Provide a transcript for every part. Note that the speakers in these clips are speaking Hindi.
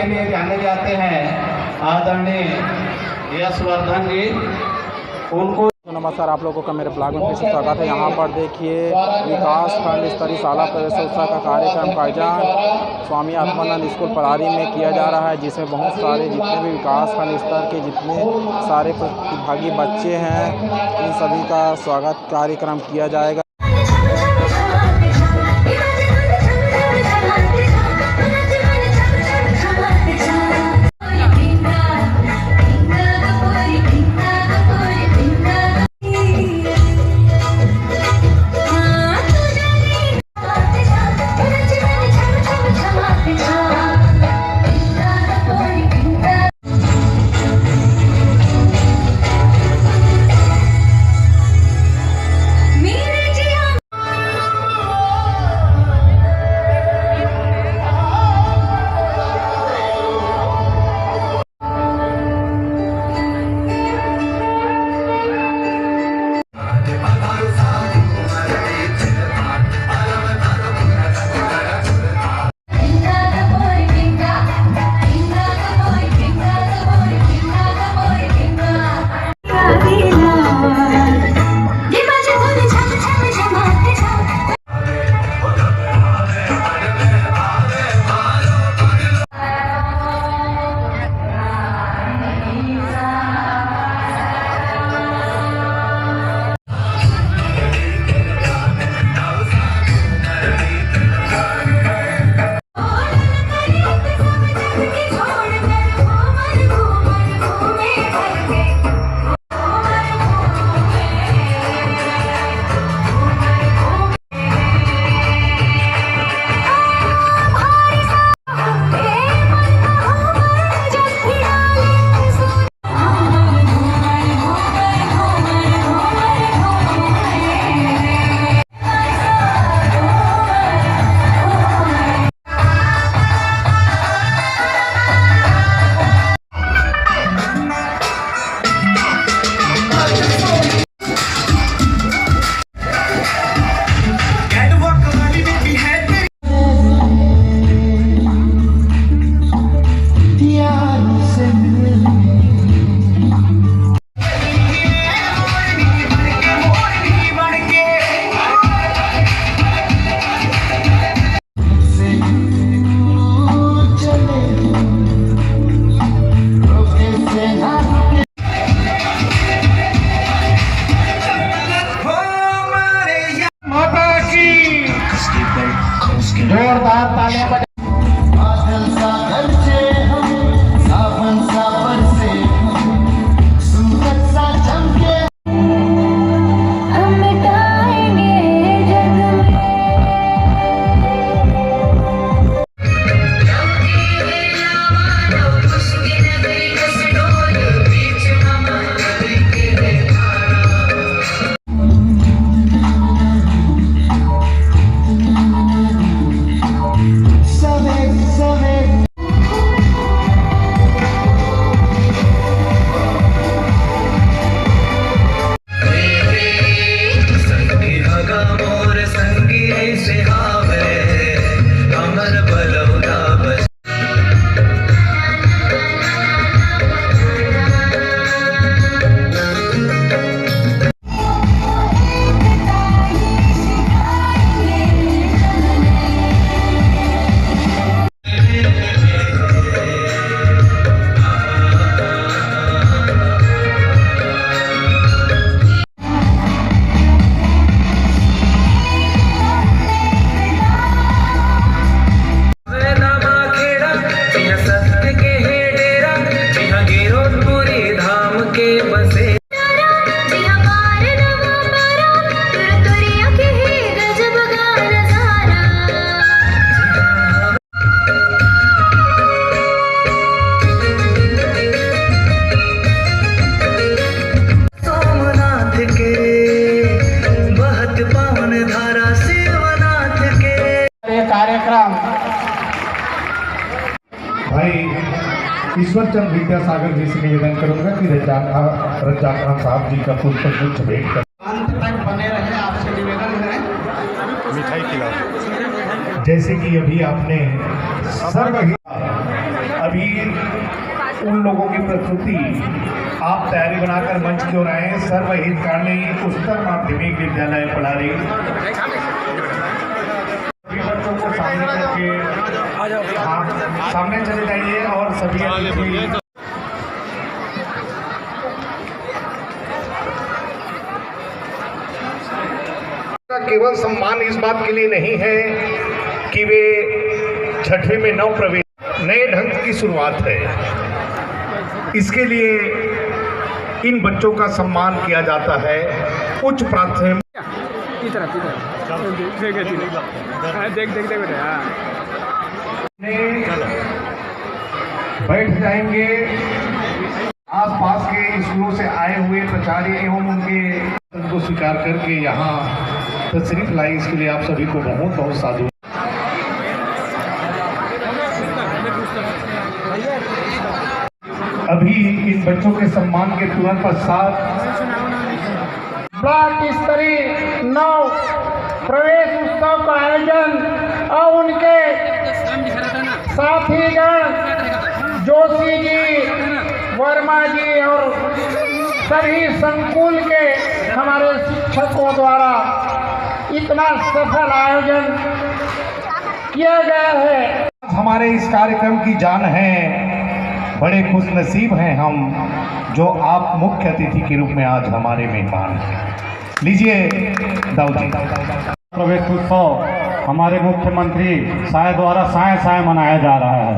लिए जाने जाते हैं आदरणीय यशवर्धन जी, उनको नमस्कार। आप लोगों का मेरे ब्लॉग में फिर से स्वागत है। यहाँ पर देखिए विकास खंड स्तरीय शाला प्रवेशोत्सव का कार्यक्रम का आयोजन स्वामी आत्मानंद स्कूल परारी में किया जा रहा है, जिसमें बहुत सारे जितने भी विकास खंड स्तर के जितने सारे प्रतिभागी बच्चे हैं, इन सभी का स्वागत कार्यक्रम किया जाएगा। जोरदार तालियां बजा। कार्यक्रम भाई ईश्वरचंद विद्यासागर जी से निवेदन करूंगा कि रज्जाक खान साहब जी का पुष्प गुच्छ भेंट कर अंत तक बने रहे, आपसे निवेदन है। मिठाई खिलाओ। जैसे कि अभी आपने सर्व अभी उन लोगों की प्रस्तुति आप तैयारी बनाकर मंच की ओर आए। सर्वहितकारी उच्चतर माध्यमिक विद्यालय पलारी बच्चों को सामने करके सामने चले जाइए और सभी केवल सम्मान इस बात के लिए नहीं है कि वे 6वीं में नव प्रवेश, नए ढंग की शुरुआत है। इसके लिए इन बच्चों का सम्मान किया जाता है। उच्च प्राथमिक बैठ जाएंगे। आसपास के स्कूलों से आए हुए प्राचार्य एवं उनको स्वीकार करके यहाँ तशरीफ लाई, इसके लिए आप सभी को बहुत बहुत साधु। अभी इन बच्चों के सम्मान के तुरंत पश्चात ब्लॉक स्तरीय नव प्रवेश उत्सव का आयोजन और उनके साथीगण जोशी जी, वर्मा जी और सभी संकुल के हमारे शिक्षकों द्वारा इतना सफल आयोजन किया गया है। हमारे इस कार्यक्रम की जान है। बड़े खुश नसीब हैं हम जो आप मुख्य अतिथि के रूप में आज हमारे मेहमान हैं। लीजिए दाऊद जी। प्रवेश उत्सव हमारे मुख्यमंत्री साय द्वारा साय मनाया जा रहा है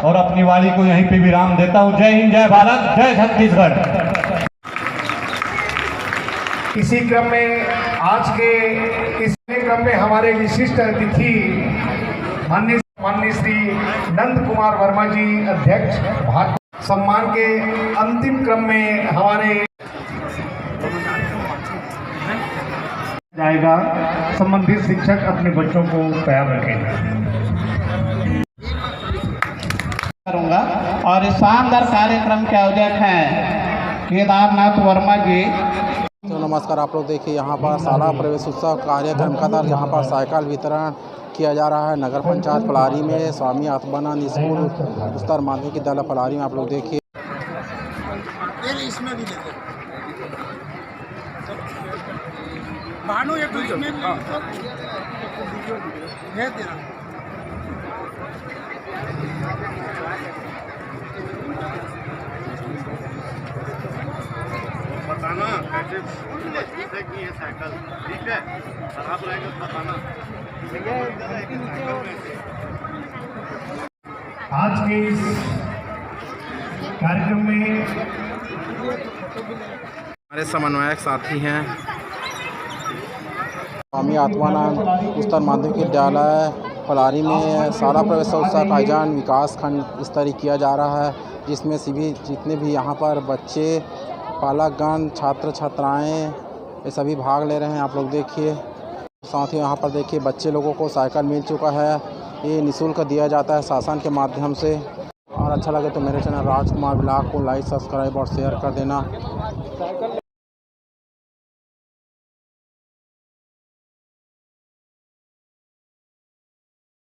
और अपनी वाणी को यहीं पे विराम देता हूँ। जय हिंद, जय भारत, जय छत्तीसगढ़। इसी क्रम में आज के इस क्रम में हमारे विशिष्ट अतिथि माननीय श्री नंद कुमार वर्मा जी अध्यक्ष भाजपा, सम्मान के अंतिम क्रम में हमारे जाएगा। संबंधित शिक्षक अपने बच्चों को तैयार रखेंगे। करूंगा और इस शानदार कार्यक्रम के आयोजक हैं केदारनाथ वर्मा जी। तो नमस्कार, आप लोग देखिए यहाँ पर शाला प्रवेश उत्सव कार्यक्रम का तहत यहाँ पर साइकिल वितरण किया जा रहा है नगर पंचायत पलारी में। स्वामी आत्मानंद स्कूल उच्चतर माध्यमिक विद्यालय पलारी में आप लोग देखिए। बताना कैसे की है साइकिल, ठीक है? खराब रहेगा बताना। आज के इस कार्यक्रम में हमारे समन्वयक साथी हैं स्वामी आत्मानंद उच्चतर माध्यमिक विद्यालय पलारी में शाला प्रवेश उत्सव का आयोजन विकास खंड स्तरीय किया जा रहा है, जिसमें सभी जितने भी यहाँ पर बच्चे, पालकगण, छात्र छात्राएँ ये सभी भाग ले रहे हैं। आप लोग देखिए। साथ ही यहाँ पर देखिए बच्चे लोगों को साइकिल मिल चुका है। ये निःशुल्क दिया जाता है शासन के माध्यम से। और अच्छा लगे तो मेरे चैनल राजकुमार ब्लॉग को लाइक, सब्सक्राइब और शेयर कर देना।